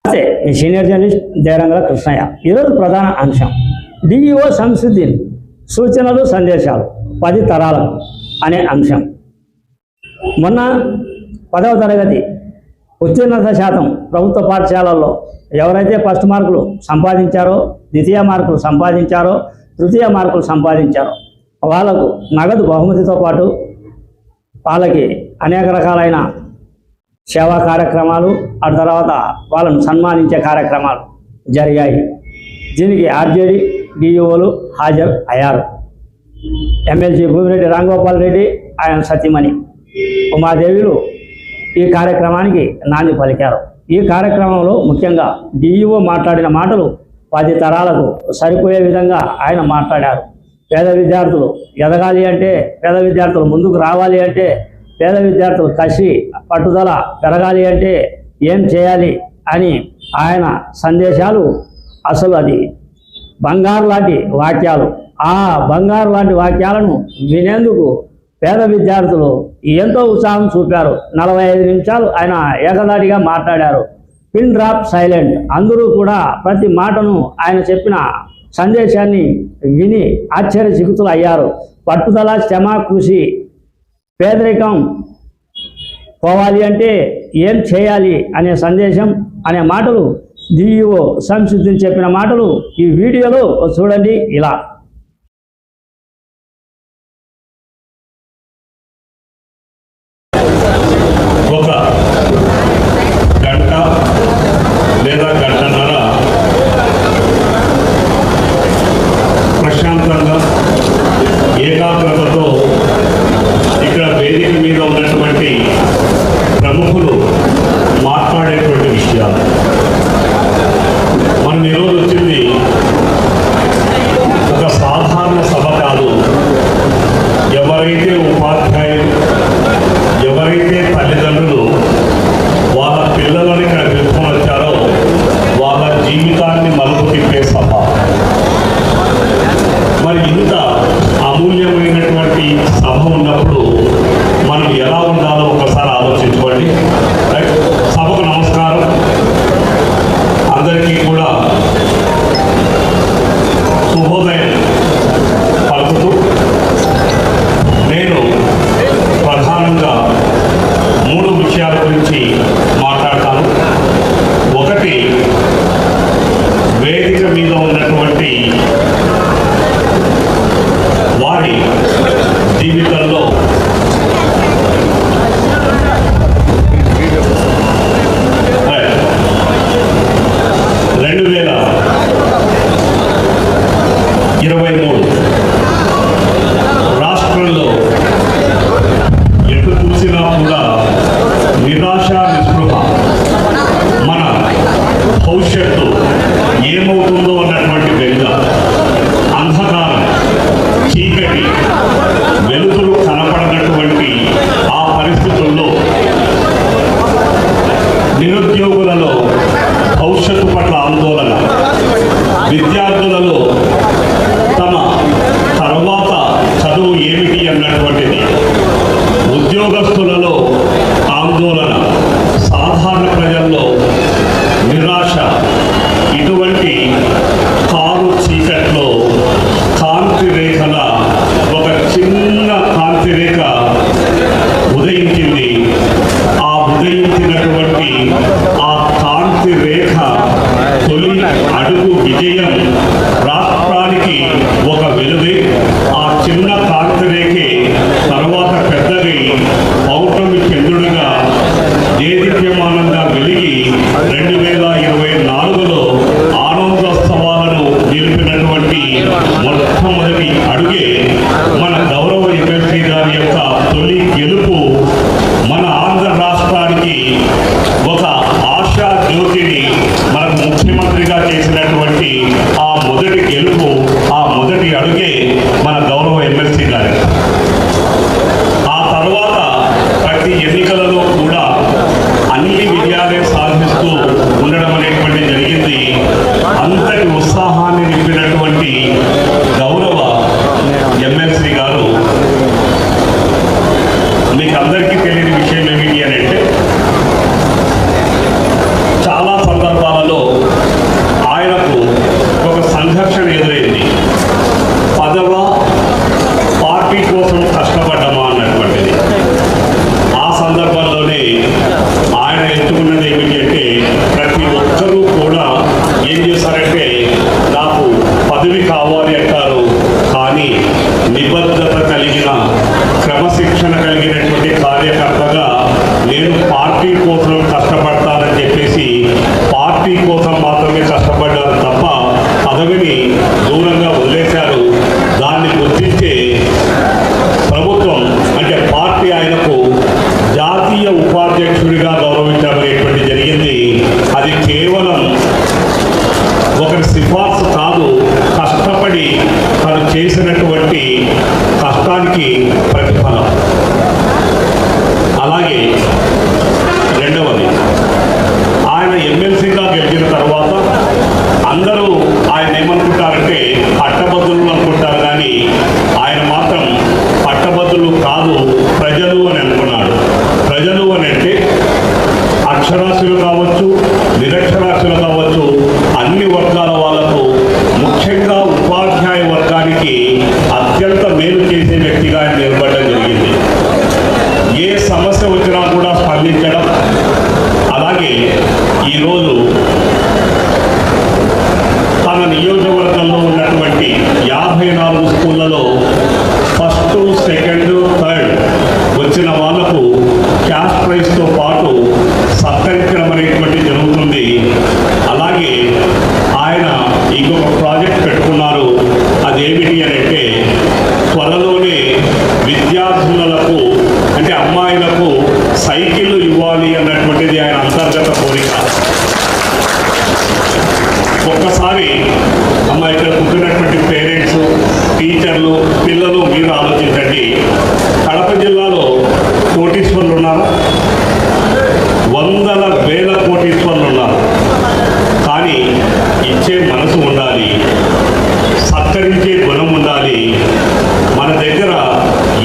మీ senior journalist దేవరంగల Krishnaiah. ఈరోజు ప్రధాన అంశం డిఈఓ శంసుద్దీన్ సూచనలు సందేశాలు 10 తరాలకు అనే అంశం. మొన్న 10వ తరగతి ఉత్తీర్ణత శాతం ప్రభుత్వ పాఠశాలల్లో ఎవరైతే ఫస్ట్ మార్కులు సంపాదించారో, ద్వితీయ మార్కులు సంపాదించారో, తృతీయ మార్కులు సంపాదించారో వాళ్ళకు నగదు బహుమతితో పాటు వాళ్ళకి అనేక రకాలైన సేవా కార్యక్రమాలు, ఆ తర్వాత వాళ్ళను సన్మానించే కార్యక్రమాలు జరిగాయి. దీనికి ఆర్జేడీ డిఈఓలు హాజరు అయ్యారు. ఎమ్మెల్సీ భూమిరెడ్డి రాంగోపాల్ రెడ్డి, ఆయన సతీమణి ఉమాదేవిలు ఈ కార్యక్రమానికి నాంది పలికారు. ఈ కార్యక్రమంలో ముఖ్యంగా డిఈఓ మాట్లాడిన మాటలు 10 తరాలకు సరిపోయే విధంగా ఆయన మాట్లాడారు. పేద విద్యార్థులు ఎదగాలి అంటే, పేద విద్యార్థులు ముందుకు రావాలి అంటే, పేద విద్యార్థులు కసి పట్టుదల పెరగాలి అంటే ఏం చేయాలి అని ఆయన సందేశాలు అసలు అది బంగారు లాంటి వాక్యాలు. ఆ బంగారు లాంటి వాక్యాలను వినేందుకు పేద విద్యార్థులు ఎంతో ఉత్సాహం చూపారు. 45 నిమిషాలు ఆయన ఏకదాటిగా మాట్లాడారు. Pin drop silent. అందరూ కూడా ప్రతి మాటను ఆయన చెప్పిన సందేశాన్ని విని ఆశ్చర్యచకితులు అయ్యారు. పట్టుదల, శ్రమ, కృషి, పేదరికం పోవాలి అంటే ఏం చేయాలి అనే సందేశం, అనే మాటలు డిఈఓ శంసుద్దీన్ చెప్పిన మాటలు ఈ వీడియోలో చూడండి. ఇలా ఒక గంట లేదా గంటన్నర ప్రశాంతంగా ఏకాగ్రతతో ఇక్కడ వేదిక మీద ఉన్నటువంటి ప్రముఖులు మాట్లాడేటువంటి విషయాలు. మనం ఈరోజు వచ్చింది ఒక సాధారణ సభ కాదు. ఎవరైతే ఉపాధ్యాయులు, ఎవరైతే తల్లిదండ్రులు వాళ్ళ పిల్లలను ఇక్కడ పిలుచుకొని వచ్చారో వాళ్ళ జీవితాన్ని మలుపు తిప్పే సభ. మరి ఇంత అమూల్యమైనటువంటి సభ ఉన్నప్పుడు మనం ఎలా ఉండాలో ఒకసారి ఆలోచించుకోండి. సభకు నమస్కారం. అందరికీ కూడా శుభోదయం పలుకుతూ నేను ప్రధానంగా 3 విషయాల గురించి మాట్లాడతాను. ఒకటి, వేదిక మీద ఉన్నటువంటి వారి జీవితంలో రాష్ట్రంలో ఎటు చూసినా కూడా నిరాశ, నిస్పృహ, మన భవిష్యత్తు ఏమవుతుందో అన్నటువంటి బెంగ, అంధకారం, చీకటి, వెలుతురు కనపడనటువంటి ఆ పరిస్థితుల్లో నిరుద్యోగులలో భవిష్యత్తు పట్ల ఆందోళన, విద్యార్థులలో తమ తర్వాత చదువు ఏమిటి అన్నటువంటిది, ఉద్యోగస్తులలో ఆందోళన, సాధారణ ప్రజల్లో నిరాశ, ఇటువంటి కారు చీకట్లో కాంతి రేఖల ఒక చిన్న కాంతి రేఖ ఉదయించింది. ఆ ఉదయించినటువంటి ఆ కాంతి రేఖ తొలి అడుగు విజయం రాష్ట్రానికి ఒక వెలుగే. ఆ చిన్న కాంతి రేఖే తర్వాత పెద్దవి పౌర్ణమి చంద్రుడిగా దేదీప్యమానంగా వెలిగి 2024లో ఆనందోత్సవాలను నిలిపినటువంటి మొట్టమొదటి అడుగే మన గౌరవ ఎమ్మెల్సీ గారి యొక్క తొలి గెలుపు. మన ఆంధ్ర రాష్ట్రానికి ఒక ఆశా జ్యోతిని మనకు ముఖ్యమంత్రిగా చేసినటువంటి ఆ మొదటి గెలుపు, ఆ మొదటి అడుగే మన గౌరవ ఎమ్మెల్సీ గారి. ఆ తర్వాత ప్రతి ఎన్నికలలో కూడా అన్ని విజయాలే సాధిస్తూ ఉండడం అనేటువంటి జరిగింది. అంతటి ఉత్సాహాన్ని నింపినటువంటి గౌరవ ఎమ్మెల్సీ గారు, మీకు అందరికీ తెలియని విషయం ఏమిటి అని అంటే, చాలా సందర్భాలలో కేవలం ఒకరి సిఫార్సు కాదు, కష్టపడి తను చేసినటువంటి కష్టానికి ప్రతిఫలం. అలాగే రెండవది, ఆయన ఎమ్మెల్సీగా గెలిచిన తర్వాత అందరూ ఆయన ఏమనుకుంటారంటే పట్టభద్రులు అనుకుంటారు, కానీ ఆయన మాత్రం పట్టభద్రులు కాదు, ప్రజలు అని అనుకున్నాడు. ప్రజలు అని అంటే అక్షరాస్యులు కావచ్చు, నిరక్షరాస్యులు కావచ్చు, అన్ని వర్గాల వాళ్లకు, ముఖ్యంగా ఉపాధ్యాయ వర్గానికి అత్యంత మేలు చేసే వ్యక్తిగా ఆయన నిలబడడం జరిగింది. ఏ సమస్య వచ్చినా కూడా స్పందించడం. అలాగే ఈరోజు తన నియోజకవర్గంలో ఉన్నటువంటి 54 స్కూళ్ళలో ఫస్ట్, సెకండ్, థర్డ్ వచ్చిన వాళ్లకు క్యాష్ ప్రైజ్తో పాటు సత్కరించడం అనేటువంటి జరుగుతుంది. అలాగే ఆయన ఇంకొక ప్రాజెక్ట్ పెట్టుకున్నారు. అదేమిటి అని అంటే త్వరలోనే విద్యార్థులకు అంటే అమ్మాయిలకు సైకిళ్ళు ఇవ్వాలి అన్నటువంటిది ఆయన అంతర్గత కోరిక. ఒక్కసారి ఇక్కడ పుట్టినటువంటి పేరెంట్స్, టీచర్లు, పిల్లలు మీరు ఆలోచించండి. కడప జిల్లాలో కోటీశ్వరులు ఉన్నారు, వందల వేల కోటీశ్వరులు ఉన్నారు. కానీ ఇచ్చే మనసు ఉండాలి, సత్కరించే గుణం ఉండాలి. మన దగ్గర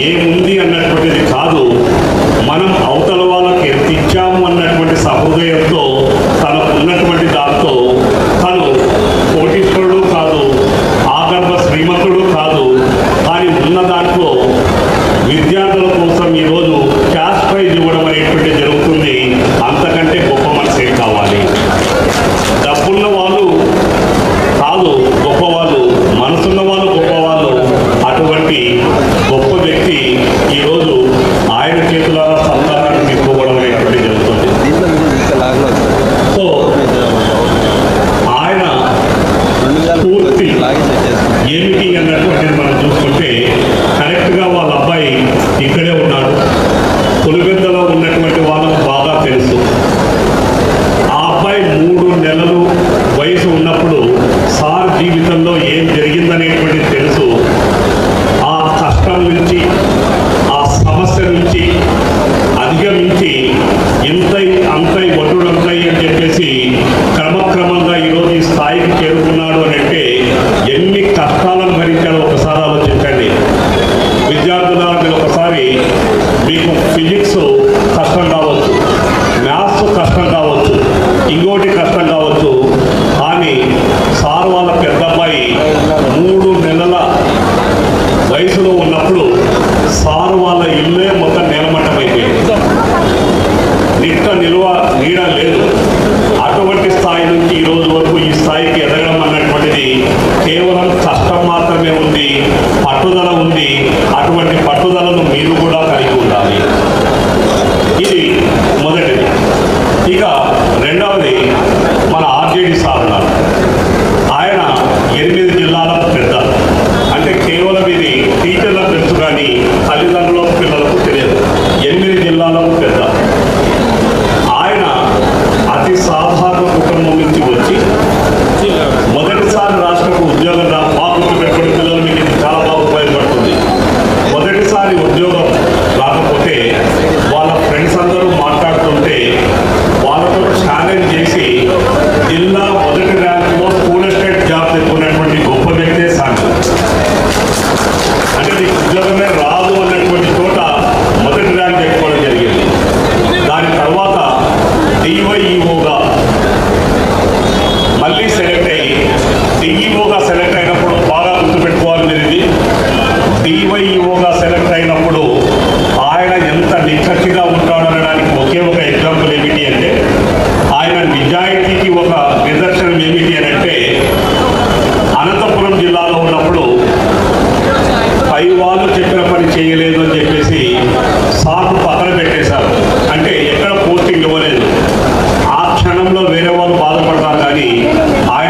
ఏముంది అన్నటువంటిది కాదు, మనం అవతల వాళ్ళకి ఎంత ఇచ్చాము అన్నటువంటి సహృదయంతో తనకు ఉన్నటువంటి దాంతో తను కోటీశ్వరుడు కాదు, ఆగర్భ శ్రీమంతుడు కాదు, కానీ ఉన్న దాంట్లో విద్యార్థుల కోసం ఈరోజు క్యాష్ ప్రైజ్ ఇవ్వడం అనేటువంటి జరుగుతుంది. అంతకంటే గొప్ప మనసు ఏం కావాలి? డబ్బున్న వాళ్ళు కాదు గొప్పవాళ్ళు, మనసున్న వాళ్ళు గొప్పవాళ్ళు. అటువంటి గొప్ప వ్యక్తి ఈరోజు ఆయన చేతులారా సంతానాన్ని తీసుకోవడం అనేటువంటి జరుగుతుంది. సో ఆయన పూర్తి ఏమిటి అన్నటువంటిది మనం చూసుకుంటే కరెక్ట్గా వాళ్ళ అబ్బాయి ఇక్కడే ఉన్నాడు. పులివెందులో ఉన్నటువంటి వాళ్ళకు బాగా తెలుసు. ఆ అబ్బాయి 3 నెలలు వయసు ఉన్నప్పుడు సార్ జీవితంలో ఏం జరిగిందనేటువంటిది తెలుసు. ఆ కష్టం నుంచి, ఆ సమస్య నుంచి అధిగమించి ఇంతై అంతై ఒడ్డుడంతై అని చెప్పేసి క్రమక్రమంగా ఈరోజు ఈ స్థాయికి చేరుకున్నాడు అని అంటే ఎన్ని కష్టాలను భరించాలో ఒకసారి ఆలోచించండి. విద్యార్థుల మీరు ఒకసారి మీకు ఫిజిక్స్ కష్టం కావచ్చు, మ్యాథ్స్ కష్టం కావచ్చు, ఇంకోటి కష్టం కావచ్చు, కానీ సార్ వాళ్ళ పెద్దబ్బాయి 3 నెలల వయసులో ఉన్నప్పుడు సార్ వాళ్ళ ఇల్లే మొత్తం నేలమట్టమైపోయింది. నిట్ట నిలువ నీడ లేదు. అటువంటి స్థాయి నుంచి ఈ రోజు వరకు ఈ స్థాయికి ఎదగడం అన్నటువంటిది కేవలం కష్టం మాత్రమే ఉంది, పట్టుదల ఉంది. అటువంటి పట్టుదలను మీరు కూడా కలిగి ఉండాలి. ఇది మొదటిది. ఇక రెండవది, మన ఆర్జేడీ సార్ ఉన్నారు. ఆయన 8 జిల్లాలకు పెద్ద. అంటే కేవలం ఇది టీచర్లకు తెలుసు కానీ తల్లిదండ్రులకు, పిల్లలకు తెలియదు. 8 జిల్లాలకు పెద్ద. ఆయన అతి సాధారణ కుటుంబం నుంచి వచ్చి మొదటిసారి రాష్ట్రకు ఉద్యోగం బాగుంటు పెట్టుకుని పిల్లలు మీకు ఇది చాలా బాగా ఉపయోగపడుతుంది. మొదటిసారి ఉద్యోగం రాకపోతే వాళ్ళ ఫ్రెండ్స్ అందరూ మాట్లాడుతుంటే వాళ్ళతో ఛాలెంజ్ చేసి జిల్లా మొదటి ర్యాంకులో స్కూల్ ఎస్టేట్ జాబ్ తెచ్చుకున్నటువంటి గొప్ప వ్యక్తే సాంగ్. అంటే నీకు ఉద్యోగమే రాదు అన్నటువంటి చోట మొదటి ర్యాంక్ తెచ్చుకోవడం జరిగింది. దాని తర్వాత డివైఈఓగా మళ్ళీ సెలెక్ట్ అయ్యి, డిఈఓగా సెలెక్ట్ అయినప్పుడు బాగా గుర్తుపెట్టుకోవాలి మీరు ఇది. డివైఈఓగా సెలెక్ట్ అయినప్పుడు ఆయన ఎంత నిక్కచ్చిగా ఉంటాడనడానికి ఒకే ఒక ఎగ్జాంపుల్ ఏమిటి అంటే, ఆయన నిజాయితీకి ఒక నిదర్శనం ఏమిటి అని అంటే, అనంతపురం జిల్లాలో ఉన్నప్పుడు పై వాళ్ళు చెప్పిన పని చేయలేదు అని చెప్పేసి సాకు పక్కన పెట్టేశారు. అంటే ఎక్కడ పోస్టింగ్ ఇవ్వలేదు. ఆ క్షణంలో వేరే వాళ్ళు బాధపడతారు, కానీ ఆయన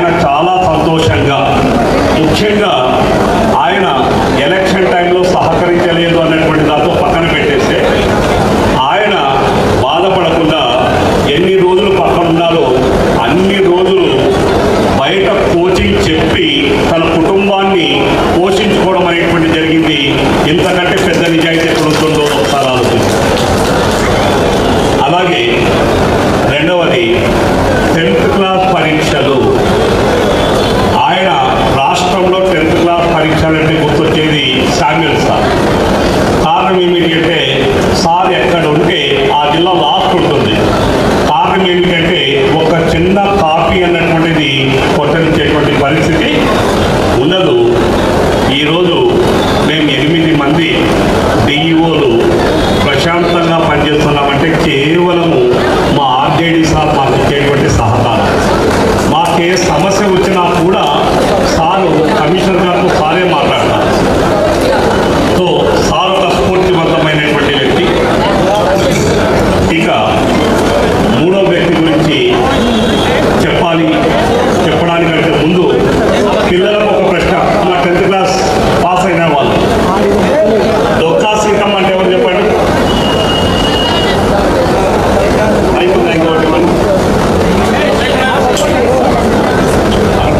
కాపీ అన్నటువంటిది కొట్టనిచ్చేటువంటి పరిస్థితి ఉండదు. ఈరోజు మేము 8 మంది డిఈఓలు ప్రశాంతంగా పనిచేస్తున్నామంటే కేవలము మా ఆర్జేడీ సార్ మాకు ఇచ్చేటువంటి సహకారం. మాకే సమస్య వచ్చినా కూడా సారు కమిషనర్ గారితో సారే మాట్లాడతారు. సో సార్ ఒక స్ఫూర్తివంతమైనటువంటి వ్యక్తి. ఇక మూడో వ్యక్తి గురించి చెప్పడానికంటే ముందు పిల్లలకు ఒక ప్రశ్న. మా 10th క్లాస్ పాస్ అయిన వాళ్ళు డొక్కా సీతమ్మ అంటే ఎవరు చెప్పండి? అయిపోయింది ఇంకోటి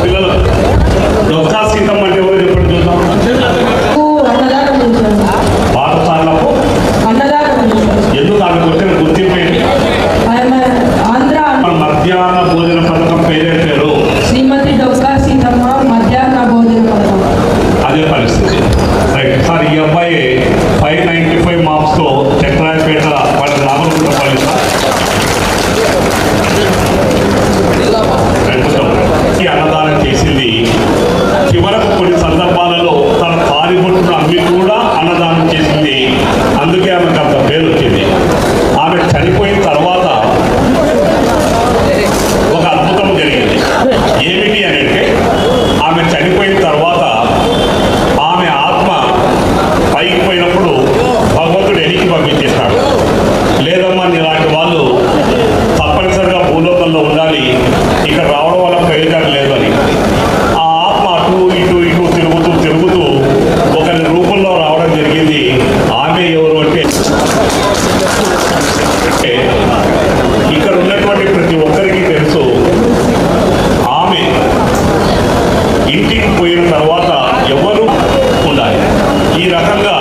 పిల్లలు డొక్కా సీతమ్మ అంటే ఎవరు చెప్పండి చూద్దాం. పాఠశాలకు ఎందుకు ఆమె వచ్చిన గుర్తింపు ఏంటి? మధ్యాహ్న భోజన పథకం పేరే పేరు శ్రీమతి డొక్కా సీతమ్మ మధ్యాహ్న భోజన పథకం. అదే పరిస్థితి. రైట్ సార్, ఈ అబ్బాయి 595 మార్క్స్తో చక్రాయపేట వాళ్ళ నామకుంటపల్లి సార్ ఈ అన్నదానం చేసింది. చివరకు కొన్ని సందర్భాలలో తన తాలిబొట్టును అమ్మి కూడా అన్నదానం చేసింది. అందుకే ఆమెకు అంత పేరు వచ్చింది. ఆమె చనిపోయిన తర్వాత ఒక అద్భుతం జరిగింది. ఏమిటి అని అంటే, ఆమె చనిపోయిన తర్వాత ఆమె ఆత్మ పైకి పోయినప్పుడు భగవంతుడు ఎనికి పంపించేస్తాడు. లేదమ్మా ఇలాంటి వాళ్ళు తప్పనిసరిగా భూలోకంలో ఉండాలి, ఇక్కడ రావడం వల్ల ప్రయోజనం లేదు అని. ఆ ఆత్మ అటు ఇటు తిరుగుతూ ఒకరి రూపంలో రావడం జరిగింది. ఆమె ఎవరు అంటే, ఇక్కడ ఉన్నటువంటి ప్రతి ఒక్కరికి తెలుసు, ఆమె ఇంటికి పోయిన తర్వాత ఎవరు ఉండాలి. ఈ రకంగా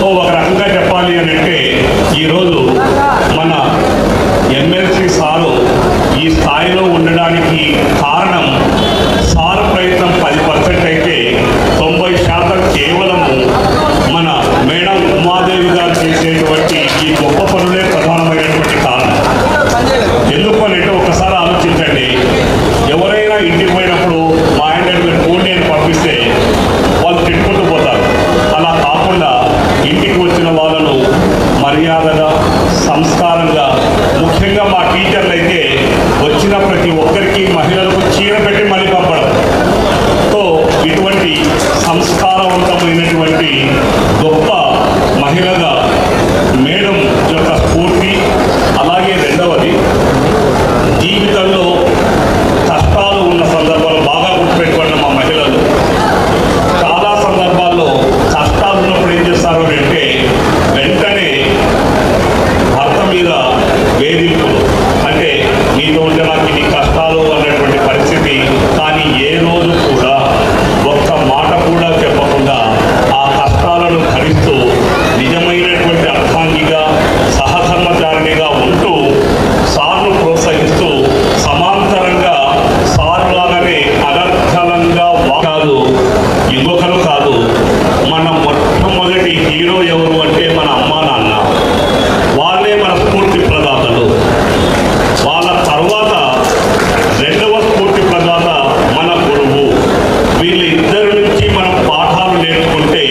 ఒక రకంగా చెప్పాలి అని అంటే, ఈరోజు మన ఎమ్మెల్సీ సారు ఈ స్థాయిలో ఉండడానికి కారణం సారు ప్రయత్నం 10% అయితే 90% కేవలము మన మేడం ఉమాదేవి గారు చేసేటువంటి ఈ గొప్ప పనులే ప్రధానమైనటువంటి కారణం. ఎందుకు అంటే ఒకసారి ఆలోచించండి, ఎవరైనా ఇంటికి పోయినప్పుడు మా ఆయన ఫోన్ నేను పంపిస్తే వాళ్ళు తిట్టుకుంటూ పోతారు. అలా కాకుండా ఇంటికి వచ్చిన వాళ్ళను మర్యాదగా సంస్కారంగా, ముఖ్యంగా మా టీచర్లు అయితే వచ్చిన ప్రతి ఒక్కరికి మహిళలకు చీర పెట్టి మళ్ళీ పంపడం. సో ఇటువంటి సంస్కారవంతమైనటువంటి గొప్ప మహిళగా మేడం యొక్క స్ఫూర్తి. అలాగే రెండవది, జీవితంలో కష్టాలు ఉన్న సందర్భాలు బాగా గుర్తుపెట్టుకున్న మా మహిళలు చాలా సందర్భాల్లో కష్టాలు ఉన్నప్పుడు ఏం చేస్తారు అంటే, వెంటనే భర్త మీద వేధింపులు, అంటే నీతో ఉంటే నాకు ఇన్ని కష్టాలు అన్నటువంటి పరిస్థితి. కానీ ఏ రోజు కూడా ఒక్క మాట కూడా చెప్పకుండా ఆ కష్టాలను భరిస్తూ నిజమైనటువంటి అర్థాంగిగా, సహధర్మచారిణిగా ఉంటూ సార్ను ప్రోత్సహిస్తూ సమాంతరంగా సార్లాగానే అనర్గళంగా కాదు, ఇంకొకరు కాదు, మన మొట్టమొదటి హీరో ఎవరు అంటే మన అమ్మా నాన్న. వాళ్ళే మన స్ఫూర్తి ప్రదాతలు. వాళ్ళ తర్వాత రెండవ స్ఫూర్తి ప్రదాత మన గురువు. వీళ్ళిద్దరి నుంచి మనం పాఠాలు నేర్చుకుంటే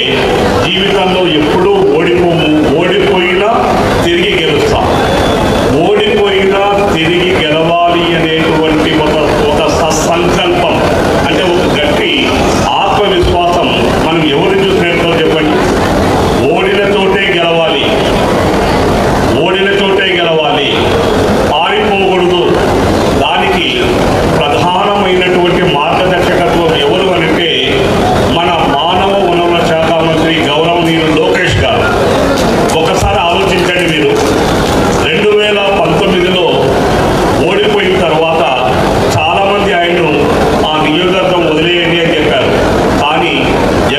జీవితంలో ఎప్పుడూ ఓడిపోము. ఓడిపోయినా తిరిగి గెలుస్తాం. ఓడిపోయినా తిరిగి గెలవాలి అనేటువంటి ఒక సత్సంకల్పం, అంటే ఒక గట్టి ఆత్మవిశ్వాసం మనం ఎవరు చూసినట్టు చెప్పండి. ఓడిన చోటే గెలవాలి, ఓడిన చోటే గెలవాలి, పారిపోకూడదు. దానికి ప్రధానమైనటువంటి మార్గదర్శకత్వం ఎవరు అంటే మన మానవ వనరుల శాఖ మంత్రి గౌరవనీయులు లోకేష్ గారు. ఒకసారి ఆలోచించండి మీరు, 2019లో ఓడిపోయిన తర్వాత చాలామంది ఆయన్ను ఆ నియోజకవర్గం వదిలేయండి అని చెప్పారు. కానీ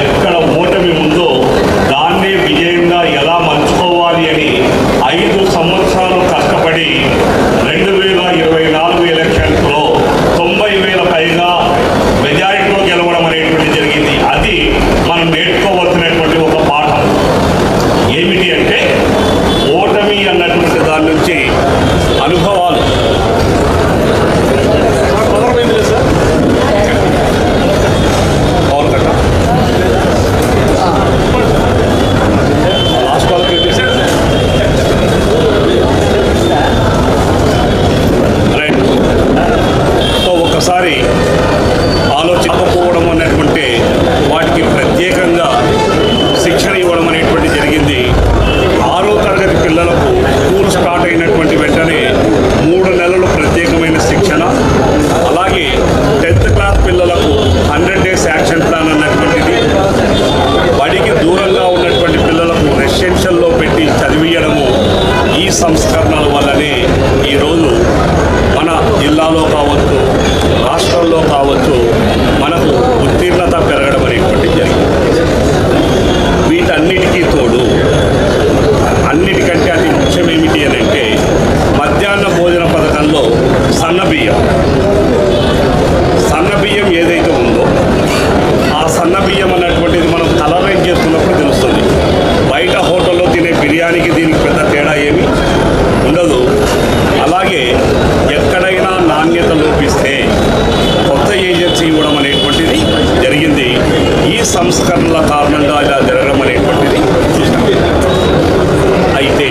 ఎక్కడ ఓటమి ఉందో దాన్నే విజయంగా ఎలా మలుచుకోవాలి అని 5 సంవత్సరాలు కష్టపడి 2024 ఎలక్షన్స్లో ఒక్కసారి ఆలోచించకపోవడం అన్నటువంటి వాటికి ప్రత్యేకంగా శిక్షణ ఇవ్వడం అనేటువంటి జరిగింది. 6వ తరగతి పిల్లలకు స్కూల్ స్టార్ట్ అయినటువంటి వెంటనే 3 నెలలు ప్రత్యేకమైన శిక్షణ, అలాగే 10th క్లాస్ పిల్లలకు 100 days యాక్షన్ ప్లాన్ అన్నటువంటిది, బడికి దూరంగా ఉన్నటువంటి పిల్లలకు రెసిడెన్షియల్లో పెట్టి చదివించడము, ఈ సంస్కరణల వల్లనే ఈరోజు మన జిల్లాలో కావచ్చు, రాష్ట్రంలో కావచ్చు, మనకు ఉత్తీర్ణత పెరగడం అనేటువంటి జరిగింది. వీటన్నిటికీ తోడు అన్నిటికంటే అతి ముఖ్యం ఏమిటి అని అంటే మధ్యాహ్న భోజన పథకంలో సన్నబియ్యం ఏదైతే ఉందో ఆ సన్నబియ్యం అన్నటువంటిది మనం కలరైజ్ చేసుకున్నప్పుడు తెలుస్తుంది. బయట హోటల్లో తినే బిర్యానీకి దీనికి పెద్ద తేడా ఏమీ ఉండదు. అలాగే ఎక్కడైనా నాణ్యత లోపిస్తే కొత్త ఏజెన్సీ ఇవ్వడం అనేటువంటిది జరిగింది. ఈ సంస్కరణల కారణంగా ఇలా జరగడం అనేటువంటిది చూస్తాం. అయితే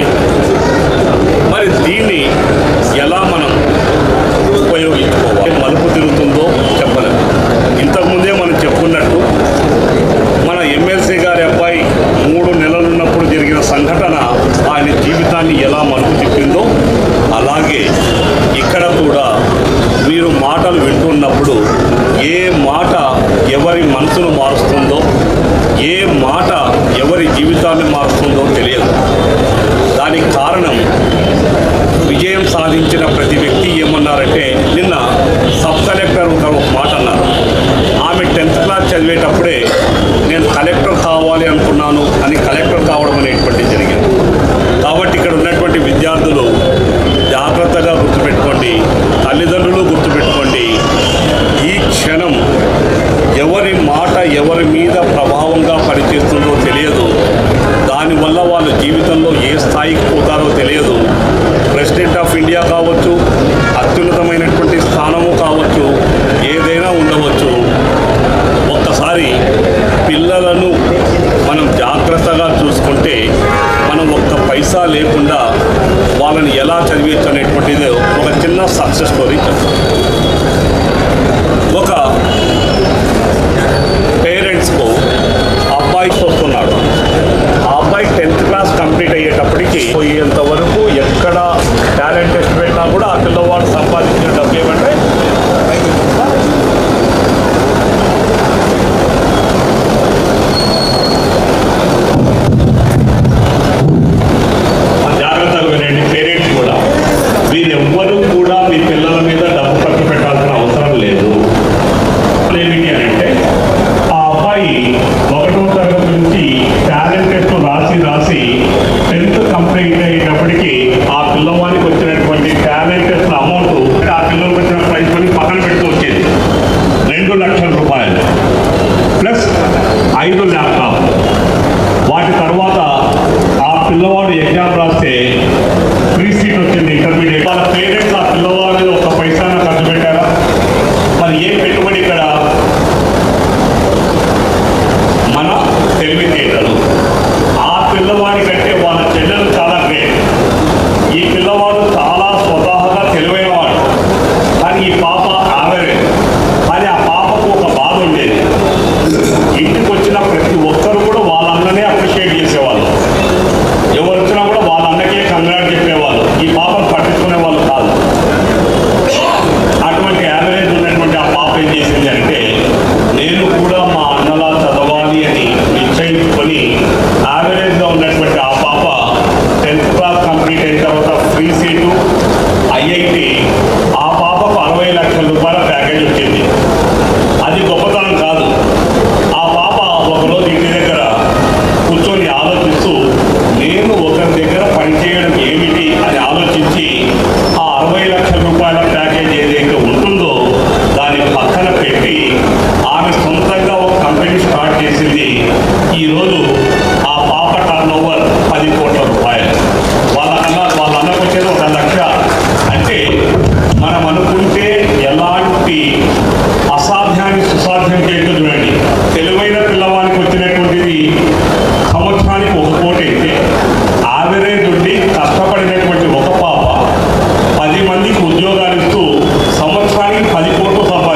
మరి దీన్ని ఎలా మనం ఉపయోగించుకోవాలి, మలుపు తిరుగుతుందో చెప్పలేము. ఇంతకుముందే మనం చెప్పుకున్నట్టు మన ఎమ్మెల్సీ గారి అబ్బాయి 3 నెలలు ఉన్నప్పుడు జరిగిన సంఘటన ఆయన జీవితాన్ని ఎలా మలుపు తిప్పిందో, అలాగే ఇక్కడ కూడా మీరు మాటలు వింటున్నప్పుడు ఏ మాట ఎవరి మనసును మారుస్తుందో, ఏ మాట ఎవరి జీవితాన్ని మారుస్తుందో తెలియదు. దానికి కారణం విజయం సాధించిన ప్రతి వ్యక్తి ఏమన్నారంటే, నిన్న సబ్ కలెక్టర్ ఒక మాట అన్నారు. ఆమె 10th క్లాస్ చదివేటప్పుడే నేను కలెక్టర్ కావాలి అనుకున్నాను అని కలెక్టర్ కావడం అనేటువంటి జరిగింది. కాబట్టి ఇక్కడ ఉన్నటువంటి విద్యార్థులు జాగ్రత్తగా గుర్తుపెట్టుకోండి, తల్లిదండ్రులు గుర్తుపెట్టుకోండి. ఈ క్షణం ఎవరి మాట ఎవరి మీద ప్రభావంగా పనిచేస్తుందో తెలియదు. దానివల్ల వాళ్ళ జీవితంలో ఏ స్థాయికి పోతారో తెలియదు. ప్రెసిడెంట్ ఆఫ్ ఇండియా కావచ్చు, అత్యున్నతమైనటువంటి స్థానము కావచ్చు, ఏదైనా ఉండవచ్చు. ఒక్కసారి పిల్లలను మనం జాగ్రత్తగా చూసుకుంటే మనం ఒక్క పైసా లేకుండా వాళ్ళని ఎలా చదివించు అనేటువంటిది ఒక చిన్న సక్సెస్ స్టోరీ చెప్తాం. ఒక పేరెంట్స్కు అబ్బాయికి వస్తున్నాడు. ఆ అబ్బాయి 10th క్లాస్ కంప్లీట్ అయ్యేటప్పటికి పోయేంత వరకు ఎక్కడ టాలెంట్ టెస్ట్ పెట్టినా కూడా ఆ పిల్లవాడు సంపాదించిన డబ్బు ఏమంటే జాగ్రత్తగా వినండి. పేరెంట్స్ కూడా వీరెవ్వరూ కూడా మీ పిల్లల మీద డబ్బు ఖర్చు పెట్టాల్సిన అవసరం లేదు. ఏమిటి అని అంటే ఆ అబ్బాయి 1వ తరగతి నుంచి టాలెంట్ టెస్ట్ రాసి 10th కంప్లీట్ అయ్యేటప్పటికి ఆ పిల్లవానికి వచ్చినటువంటి టాలెంట్ టెస్ట్ అమౌంట్, ఆ పిల్లలకు వచ్చిన ప్రైజ్ మనీ పక్కన పెడుతూ వచ్చేది 2 లక్షల రూపాయలు ప్లస్ 5 ల్యాప్టాప్. వాటి తర్వాత ఆ పిల్లవాడు ఎగ్జామ్ రాస్తే ఫ్రీ సీట్ వచ్చింది ఇంటర్మీడియట్. వాళ్ళ పేరెంట్స్ ఆ పిల్లవాడి మీద ఒక పైసాన ఖర్చు పెట్టారా? మరి ఏం పెట్టుబడి ఇక్కడ? మన తెలివితేటలు. ఆ పిల్లవాడి కంటే వాళ్ళ చెల్లెలు చాలా గ్రేట్. ఈ పిల్లవాడు చాలా స్వతహాగా తెలివైనవాడు, కానీ ఈ పాప యావరేజ్. కానీ ఆ పాపకు ఒక బాధ ఉండేది. ఇంటికి వచ్చిన ప్రతి ఒక్కరు కూడా వాళ్ళ అన్ననే అప్రిషియేట్ చేసేవాళ్ళు. ఎవరు వచ్చినా కూడా వాళ్ళ అన్నకే కంగ్రాట్ చెప్పేవాళ్ళు. ఈ పాపను పట్టించుకునే వాళ్ళు కాదు. అటువంటి యావరేజ్ ఉన్నటువంటి ఆ పాప ఏం చేసింది అంటే, నేను కూడా మా అన్నలా చదవాలి అని నిశ్చయించుకొని యావరేజ్గా ఉన్నటువంటి ఆ పాప 10th క్లాస్ కంప్లీట్ అయిన తర్వాత ఫ్రీ సీటు ఐఐటి. ఆ పాపకు 60 లక్షల రూపాయల ప్యాకేజ్ వచ్చింది. అది గొప్పతనం కాదు. ఆ పాప ఒకరోజు ఇంటి దగ్గర కూర్చొని ఆలోచిస్తూ, నేను ఒకరి దగ్గర పనిచేయడం ఏమిటి అని ఆలోచించి ఆ 60 లక్షల రూపాయల ప్యాకేజ్ ఏదైతే ఉంటుందో దాన్ని పక్కన పెట్టి ఆమె సొంతంగా ఒక కంపెనీ స్టార్ట్ చేసింది. ఈరోజు ఆ పాప టర్న్ ఓవర్ 10 కోట్ల రూపాయలు. వాళ్ళ అన్నకు వచ్చేది 1 లక్ష. అంటే మనం అనుకుంటే ఎలాంటి అసాధ్యాన్ని సుసాధ్యం చేయడం చూడండి. తెలివైన పిల్లవానికి వచ్చినటువంటిది సంవత్సరానికి 1 కోటి అయితే, యావరేజ్ ఉండి కష్టపడినటువంటి ఒక పాప 10 మందికి ఉద్యోగాలు ఇస్తూ సంవత్సరానికి 10 కోట్లు సంపాదించింది.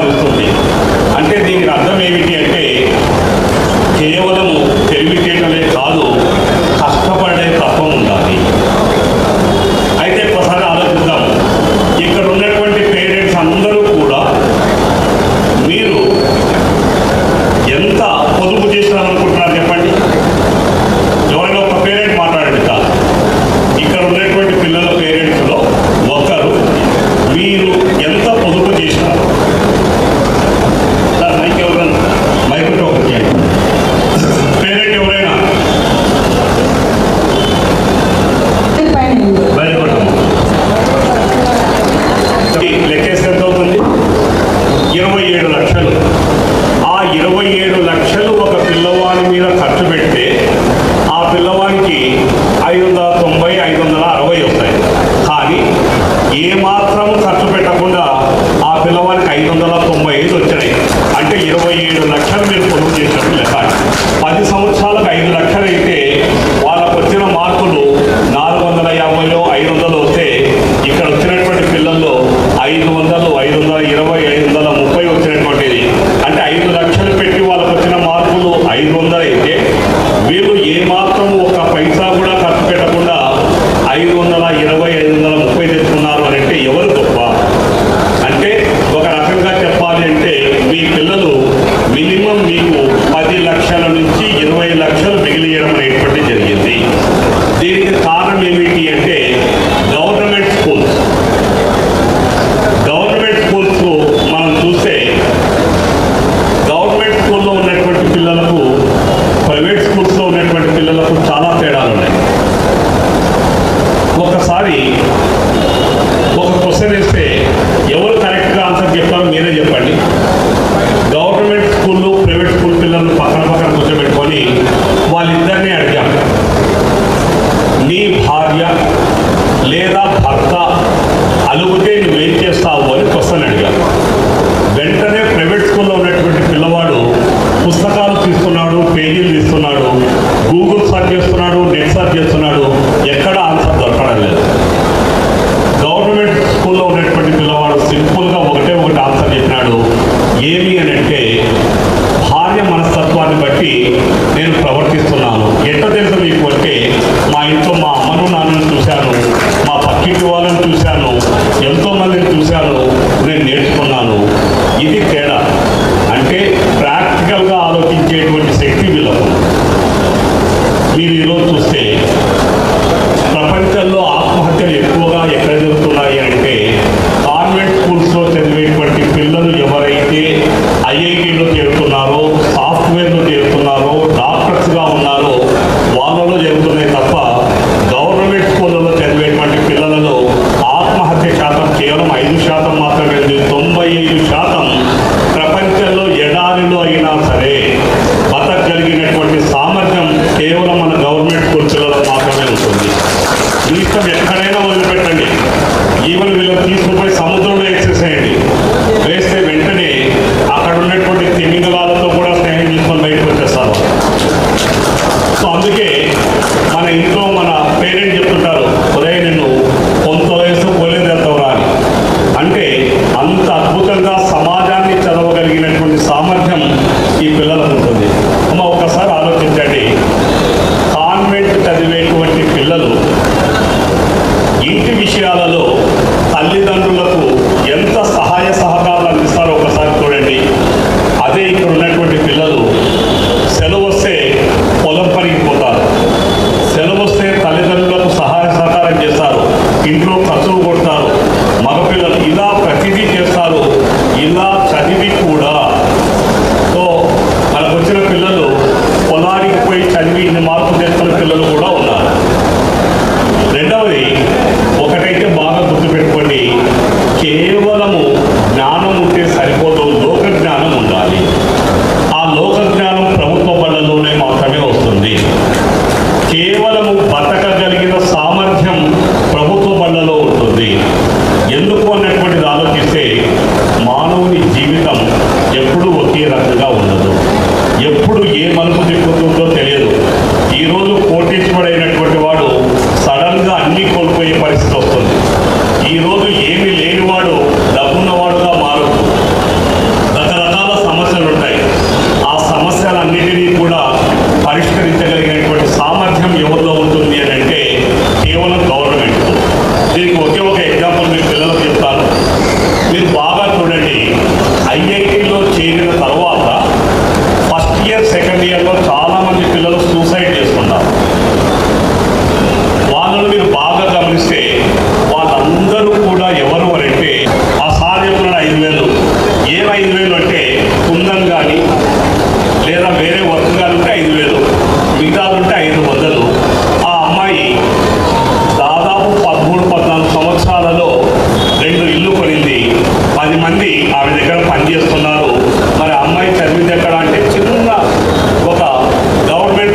పిల్లవాడికి 595 వచ్చినాయి. అంటే 27 లక్షలు మీరు పొదుపు చేసినట్టు లెక్క. 10 సంవత్సరాలకు 5 లక్షలు అయితే వాళ్ళకు వచ్చిన మార్కులు 450 500 వస్తే ఇక్కడ వచ్చినటువంటి పిల్లల్లో 500 520 530 వచ్చినటువంటిది. అంటే 5 లక్షలు పెట్టి వాళ్ళకు వచ్చిన మార్కులు 500 అయితే వీళ్ళు ఏమాత్రం ఒక పైసా కూడా ఖర్చు పెట్టకుండా 520 530 తెచ్చుకున్నారు అని అంటే ఎవరు గొప్ప? అంటే ఒక రకంగా చెప్పాలి అంటే మీ పిల్లలు మినిమం మీకు 10 లక్షల నుంచి 20 లక్షలు మిగిలియడం అనేటువంటి జరిగింది. దీనికి కారణం ఏమిటి అంటే గవర్నమెంట్ స్కూల్స్ మనం చూస్తే గవర్నమెంట్ స్కూల్లో ఉన్నటువంటి పిల్లలకు ప్రైవేట్ స్కూల్స్లో ఉన్నటువంటి పిల్లలకు చాలా తేడాలు ఉన్నాయి. ఒకసారి ఒక క్వశ్చన్ వేస్తే ఎవరు కరెక్ట్గా ఆన్సర్ చెప్తారో మీరే చెప్పండి. గవర్నమెంట్ స్కూళ్ళు ప్రైవేట్ స్కూల్ పిల్లలు పక్కన పక్కన కూర్చోబెట్టుకొని వాళ్ళిద్దరినీ అడిగాం, నీ భార్య లేదా భర్త అలుగుతే నువ్వేం చేస్తావు అని క్వశ్చన్ అడిగాం. వెంటనే ప్రైవేట్ స్కూల్లో ఉన్నటువంటి పిల్లవాడు పుస్తకాలు తీస్తున్నాడు, పేజీలు తీస్తున్నాడు, గూగుల్ సర్చ్ చేస్తున్నాడు, నెట్ సర్చ్ చేస్తున్నాడు, ఎక్కడ ఆన్సర్ దొరకడం లేదు. గవర్నమెంట్ స్కూల్లో ఉన్నటువంటి పిల్లవాడు సింపుల్గా ఒకటే ఒకటి ఆన్సర్ చెప్పినాడు. ఏమి అని అంటే భార్య మనస్తత్వాన్ని బట్టి నేను ప్రవర్తిస్తున్నాను. ఎట్లా తెలుసు మీకు అంటే మా ఇంట్లో మా అమ్మను నాన్నను చూశాను, మా పక్కింటి వాళ్ళని చూశాను, ఎంతోమందిని చూశాను, నేను నేర్చుకున్నాను. ఇది తేడా. అంటే ప్రాక్టికల్గా ఆలోచించేటువంటి శక్తి వీళ్ళకు. మీరు ఈరోజు చూస్తే ప్రపంచంలో ఆత్మహత్యలు ఎక్కువగా ఎక్కడ జరుగుతున్నాయి అంటే కాన్వెంట్ స్కూల్స్లో చదివేటువంటి పిల్లలు ఎవరైతే ఐఐటీలో చేరుతున్నారో, సాఫ్ట్వేర్లో చేరుతున్నారో, డాక్టర్స్గా ఉన్నారో వాళ్ళలో జరుగుతున్నాయి తప్ప గవర్నమెంట్ స్కూళ్ళలో చదివేటువంటి పిల్లలలో ఆత్మహత్య శాతం కేవలం 5% మాత్రమే ఉంది. 95% ప్రపంచంలో ఎడారిలో అయినా సరే బతకగలిగినటువంటి సామర్థ్యం కేవలం మన గవర్నమెంట్ స్కూల్ పిల్లలకు మాత్రమే ఉంటుంది. మీ ఇష్టం ఎక్కడైనా వదిలిపెట్టండి. ఈవెన్ వీళ్ళని తీసుకుపోయి సముద్రంలో ఎక్సెస్ చేయండి, వేస్తే వెంటనే అక్కడ ఉన్నటువంటి తిమింగలాలతో కూడా స్నేహం చేసుకొని బయటకు వచ్చేస్తారు. సో అందుకే మన ఇంట్లో మన పేరెంట్ చెప్తుంటారు, ఒరే నిన్ను కొంత వయసు పోలేదెళ్తావురా అని. అంటే అంత అద్భుతంగా సమాజాన్ని చదవగలిగినటువంటి సామర్థ్యం ఈ పిల్లలకు ఉంటుంది. అమ్మ ఒకసారి ఆలోచించండి, కాన్వెంట్ చదివేటువంటి పిల్లలు ఇంటి విషయాలలో తల్లిదండ్రులకు ఎంత సహాయ సహకారాలు అందిస్తారో ఒకసారి చూడండి. అదే ఇక్కడ ఉన్నటువంటి పిల్లలు సెలవు వస్తే పొలం పనికి పోతారు, సెలవు వస్తే తల్లిదండ్రులకు సహాయ సహకారం చేస్తారు, ఇంట్లో ఖర్చులు కొడతారు, మగపిల్లలు ఇలా ప్రతిదీ చేస్తారు. ఇలా చదివి కూడా సో మనకు వచ్చిన పిల్లలు పొలానికి పోయి చదివి ఇన్ని మార్కులు తెచ్చుకున్న పిల్లలు కూడా ఉన్నారు. రెండవది ఒకటైతే బాగా గుర్తుపెట్టుకోండి, కేవలము జ్ఞానం ఉంటే సరిపోదు, లోక జ్ఞానం ఉండాలి. ఆ లోక జ్ఞానం ప్రభుత్వ బళ్ళలోనే మాత్రమే వస్తుంది. కేవలము బతకగలిగిన సామర్థ్యం ప్రభుత్వ బళ్ళలో ఉంటుంది. ఎందుకు అన్నటువంటిది ఆలోచిస్తే మానవుని జీవితం ఎప్పుడూ ఒకే రకంగా ఉండదు, ఎప్పుడు ఏ మలుపు తిప్పుతుందో తెలియదు. ఈరోజు కోటీశ్వరుడైనటువంటి వాడు సడన్గా అన్నీ కోల్పోయే పరిస్థితి వస్తుంది. ఈరోజు ఏమీ లేనివాడు డబ్బున్నవాడుగా మారదు. రకరకాల సమస్యలు ఉంటాయి. ఆ సమస్యలన్నిటినీ కూడా పరిష్కరించగలిగినటువంటి సామర్థ్యం ఎవరిలో ఉంటుంది అని అంటే కేవలం గవర్నమెంట్. దీనికి ఒకే ఒక ఎగ్జాంపుల్ మీ పిల్లలకు చెప్తాను. మీరు బాగా చూడండి, ఐఐటీలో చేరిన తర్వాత ఫస్ట్ ఇయర్ సెకండ్ ఇయర్లో చాలామంది పిల్లలు సూసైడ్ చేసుకుంటారు. వాళ్ళను మీరు బాగా గమనిస్తే వాళ్ళందరూ కూడా ఎవరు అంటే ఆ సార్ చెప్తున్నాడు 5,000. ఏం 5,000 అంటే కుందం కానీ లేదా వేరే వర్క్ కానీ ఉంటే 5,000, మిగతాది ఉంటే 500. ఆ అమ్మాయి దాదాపు 13-14 సంవత్సరాలలో 2 ఇల్లు కొనింది, 10 మంది ఆమె దగ్గర పనిచేస్తున్నారు. మరి అమ్మాయి చదివింది ఎక్కడ అంటే చిన్న ఒక గవర్నమెంట్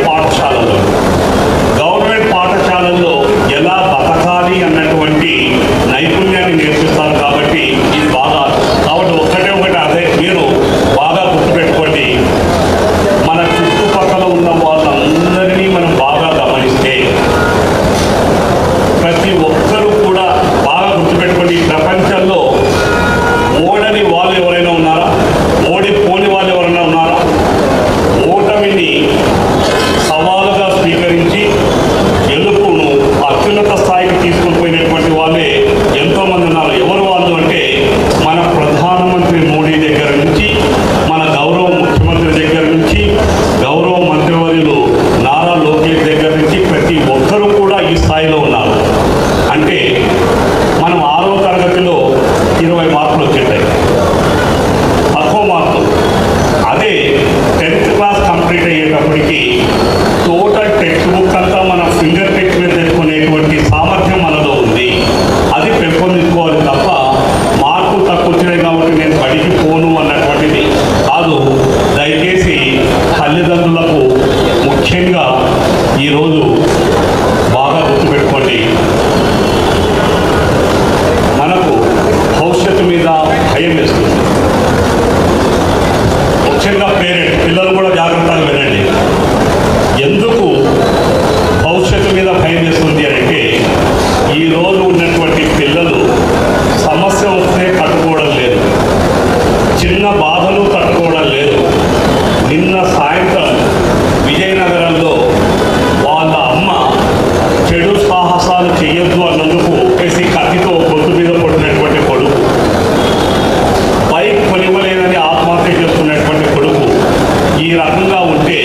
పాఠశాలలో ఎలా బతకాలి అన్నటువంటి నైపుణ్యాన్ని నేర్పిస్తారు. కాబట్టి ఇది బాగా కాబట్టి 10th క్లాస్ కంప్లీట్ అయ్యేటప్పటికి టోటల్ టెక్స్ట్ బుక్ అంతా మన ఫింగర్ టిప్ మీద తెచ్చుకునేటువంటి సామర్థ్యం మనలో ఉంది. అది పెంపొందించుకోవాలి తప్ప మార్కులు తక్కువ వచ్చినాయి కాబట్టి నేను బడికి పోను అన్నటువంటిది కాదు. దయచేసి తల్లిదండ్రులకు ముఖ్యంగా ఈరోజు బాగా గుర్తుపెట్టుకోండి, మనకు భవిష్యత్తు మీద భయం వేస్తుంది. ముఖ్యంగా పేరెంట్స్, పిల్లలు కూడా జాగ్రత్తగా వినండి. ఎందుకు భవిష్యత్తు మీద భయం వేస్తుంది అంటే ఈరోజు ఉన్నటువంటి పిల్లలు సమస్య వస్తే తట్టుకోవడం లేదు, చిన్న బాధలు తట్టుకోవడం లేదు. నిన్న సాయంత్రం విజయనగరంలో వాళ్ళ అమ్మ చెడు సాహసాలు చేయొద్దు అన్నందుకు వేసి కత్తితో గొంతు మీద కొట్టినటువంటి కొడుకు, బైక్ కొనివ్వలేదని ఆత్మహత్య చేస్తున్నటువంటి కొడుకు. ఈ రకంగా ఉంటే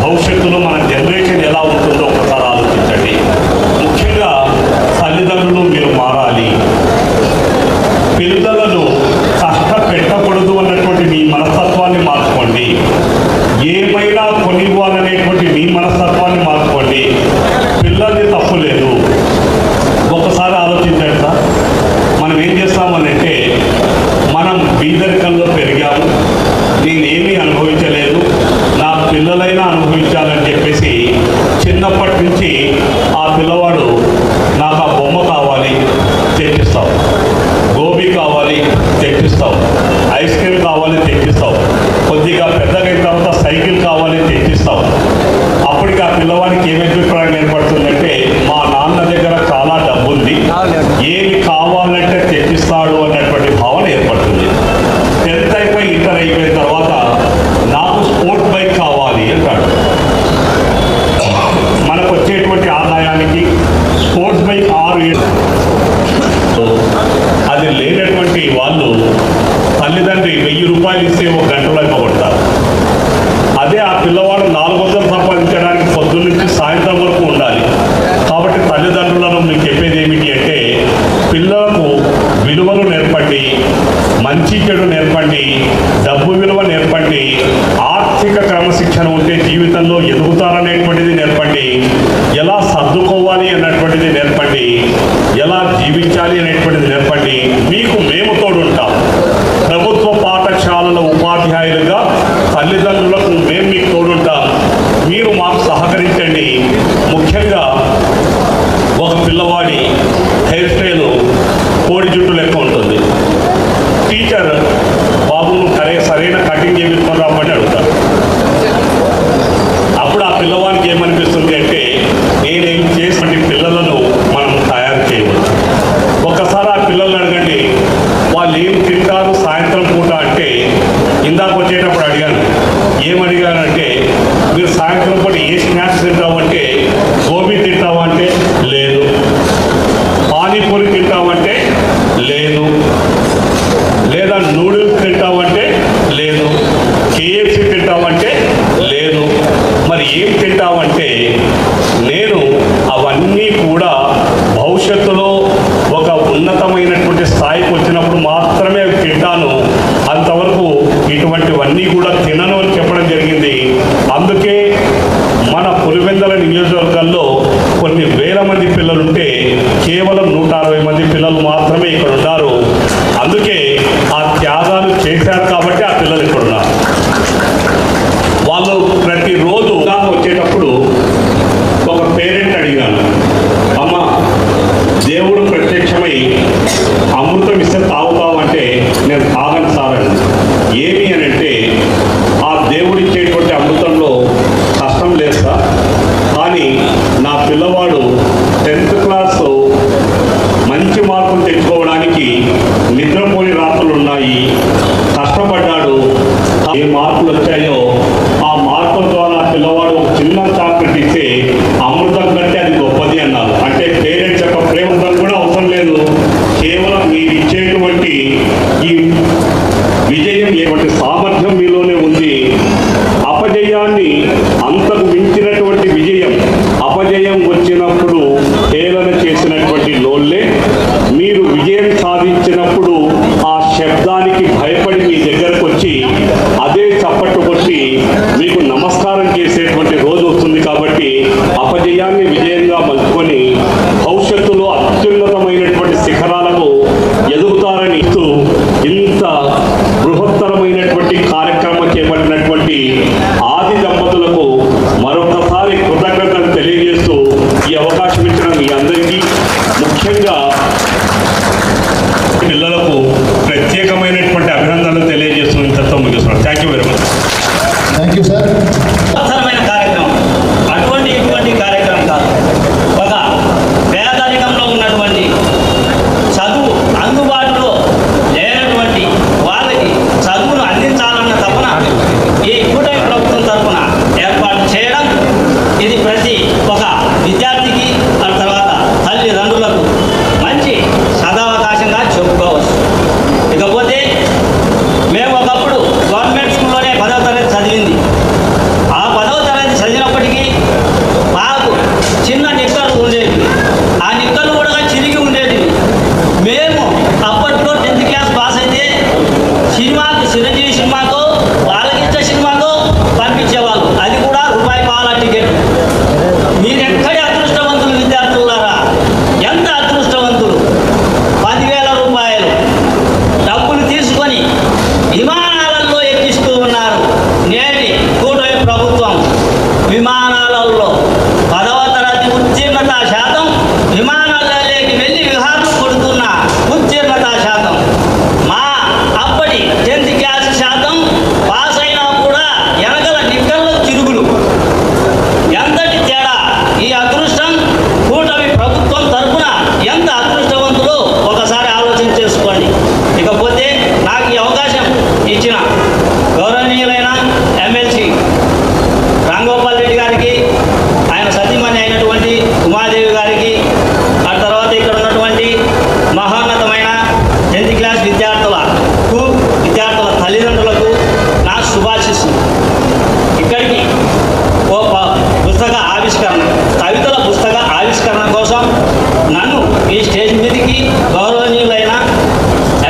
భవిష్యత్తులో మన జనరేషన్ ఎలా ఉంటుందో ఒకసారి ఆలోచించండి. ముఖ్యంగా తల్లిదండ్రులు మీరు మారాలి. పిల్లలను కష్టపెట్టకూడదు అన్నటువంటి మీ మనస్తత్వాన్ని మార్చుకోండి. ఏమైనా కొనివ్వాలనేటువంటి మీ మనస్తత్వాన్ని మార్చుకోండి. పిల్లల్ని తప్పు లేదు. ఒకసారి ఆలోచించండి సార్, మనం ఏం చేస్తామనంటే మనం బీదరికంలో పెరిగాము, నేనేమీ అనుభవించలేదు, నా పిల్లలైనా అనుభవించాలని చెప్పేసి చిన్నప్పటి నుంచి ఆ పిల్లవాడు నాకు ఆ బొమ్మ కావాలి తెప్పిస్తావు, గోబీ కావాలి తెప్పిస్తావు, ఐస్ క్రీమ్ కావాలి తెప్పిస్తావు, కొద్దిగా పెద్దగా అయిన తర్వాత సైకిల్ కావాలి తెప్పిస్తావు. అప్పటికి ఆ పిల్లవాడికి ఏమి అభిప్రాయం ఏర్పడుతుందంటే మా నాన్న దగ్గర చాలా డబ్బు ఉంది, ఏమి కావాలంటే తెప్పిస్తాడు అన్నటువంటి భావన ఏర్పడుతుంది. 10th అయిపోయి ఇంటర్ అయిపోయిన తర్వాత నాకు స్పోర్ట్స్ బైక్ కావాలి అంటాడు. మనకు వచ్చేటువంటి ఆదాయానికి స్పోర్ట్స్ బైక్ 6 అది లేనటువంటి వాళ్ళు తల్లిదండ్రి 1000 రూపాయలు ఇస్తే ఒక గంటలో అయిపోగొడతారు. అదే ఆ పిల్లవాడు 400 సంపాదించడానికి పొద్దున్న నుంచి సాయంత్రం వరకు ఉండాలి. కాబట్టి తల్లిదండ్రులను మీకు చెప్పేది ఏమిటి అంటే పిల్లలకు విలువలు నేర్పండి, మంచి చెడు నేర్పండి, డబ్బు విలువ నేర్పండి, ఆర్థిక క్రమశిక్షణ ఉంటే జీవితంలో ఎదుగుతారనేటువంటిది నేర్పండి, ఎలా సర్దుకోవాలి అన్నటువంటిది నేర్పండి, ఎలా జీవించాలి అనేటువంటిది నేర్పండి. మీకు మేము తోడుంటాం. ప్రభుత్వ పాఠశాలల ఉపాధ్యాయులుగా తల్లిదండ్రులకు మేము మీకు తోడుంటాం. మీరు మాకు సహకరించండి. ముఖ్యంగా ఒక పిల్లవాడి హెయిర్ స్టైల్ కోడి జుట్టు లెక్క ఉంటుంది. టీచర్ బాబు సరైన కటింగ్ చేయించుకొని రమ్మని అడుగుతారు. అప్పుడు ఆ పిల్లవాడికి ఏమనిపిస్తుంది అంటే నేనేం చేసి పిల్లలను మనం తయారు చేయవచ్చు. ఒక్కసారి ఆ పిల్లల్ని అడగండి, వాళ్ళు ఏం తింటారు సాయంత్రం పూట అంటే ఇందాక వచ్చేటప్పుడు అడిగాను. ఏమడిగానంటే మీరు సాయంత్రం పూట ఏ స్నాక్స్ తింటామంటే గోబీ తింటామంటే లేదు, పానీపూరి తింటామంటే లేదు, లేదా నూడిల్స్ తింటామంటే లేదు, KFC తింటామంటే లేదు. మరి ఏం తింటామంటే నేను అవన్నీ కూడా భవిష్యత్తులో ఒక ఉన్నతమైనటువంటి స్థాయికి వచ్చినప్పుడు మాత్రమే అవి తింటాను, అంతవరకు ఇటువంటివన్నీ కూడా తినను అని చెప్పడం జరిగింది. అందుకే మన పులివెందుల నియోజకవర్గాల్లో కొన్ని వేల మంది పిల్లలుంటే కేవలం 160 మంది పిల్లలు మాత్రమే ఇక్కడ ఉన్నారు. అందుకే ఆ త్యాగాలు చేశారు కాబట్టి ఆ పిల్లలు ఇక్కడ ఉన్నారు. వాళ్ళు ప్రతిరోజు వచ్చేటప్పుడు ఒక పేరెంట్ అడిగాను, అమ్మ దేవుడు ప్రత్యక్షమై అమృతం ఇస్తే తాగుతామంటే నేను తాగను సార్ అని. ఏమి అని అంటే ఆ దేవుడిచ్చేటువంటి అమృతంలో కష్టం లేదు సార్, కానీ నా పిల్లవాడు 10th క్లాస్ మంచి మార్కులు తెచ్చుకోవడానికి నిద్రపోని రాత్రులు ఉన్నాయి, కష్టపడ్డాడు. ఏ మార్కులు వచ్చాయో ఆ మార్కుల ద్వారా పిల్లవాడు ఒక చిన్న చాక్లెట్ ఇస్తే అమృతం కంటే అది గొప్పది అన్నారు. అంటే పేరెంట్స్ యొక్క ప్రేమతో కూడా అవసరం లేదు, కేవలం మీరు ఇచ్చేటువంటి ఈ విజయం ఏటువంటి సామర్థ్యం మీలోనే ఉంది. అపజయాన్ని అంతకు మించినటువంటి విజయం, అపజయం వచ్చినప్పుడు హేళన చేసినటువంటి లోల్లే మీరు విజయం సాధించినప్పుడు ఆ శబ్దానికి భయపడి మీ దగ్గరకు వచ్చి అదే చప్పట్టు కొట్టి ఇచ్చిన గౌరవనీయులైన ఎమ్మెల్సీ రాంగోపాల్ రెడ్డి గారికి, ఆయన సతీమణి అయినటువంటి ఉమాదేవి గారికి, ఆ తర్వాత ఇక్కడ ఉన్నటువంటి మహోన్నతమైన 10th క్లాస్ విద్యార్థుల తల్లిదండ్రులకు నా శుభాశిస్సులు. ఇక్కడికి ఓ పుస్తక ఆవిష్కరణ, కవితల పుస్తక ఆవిష్కరణ కోసం నన్ను ఈ స్టేజ్ మీదకి గౌరవనీయులైన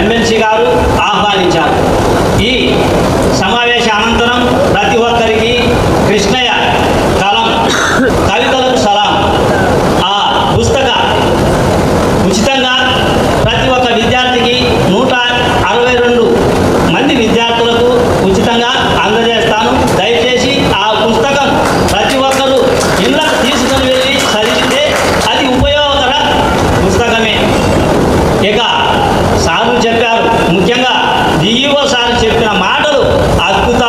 ఎమ్మెల్సీ గారు ఆహ్వానించారు. ఈ సమావేశ అనంతరం ప్రతి ఒక్కరికి కృష్ణయ్య కలం కవితలకు సలాం ఆ పుస్తక ఉచితంగా ప్రతి ఒక్క విద్యార్థికి 162 మంది విద్యార్థులకు ఉచితంగా అందజేస్తాను. దయచేసి ఆ పుస్తకం ప్రతి ఒక్కరూ ఇళ్ళకు తీసుకుని వెళ్ళి చదివితే అది ఉపయోగకర పుస్తకమే. ఇక సారు చెప్పారు, ముఖ్యంగా డిఈఓ సార్ చెప్పిన మాటలు అద్భుత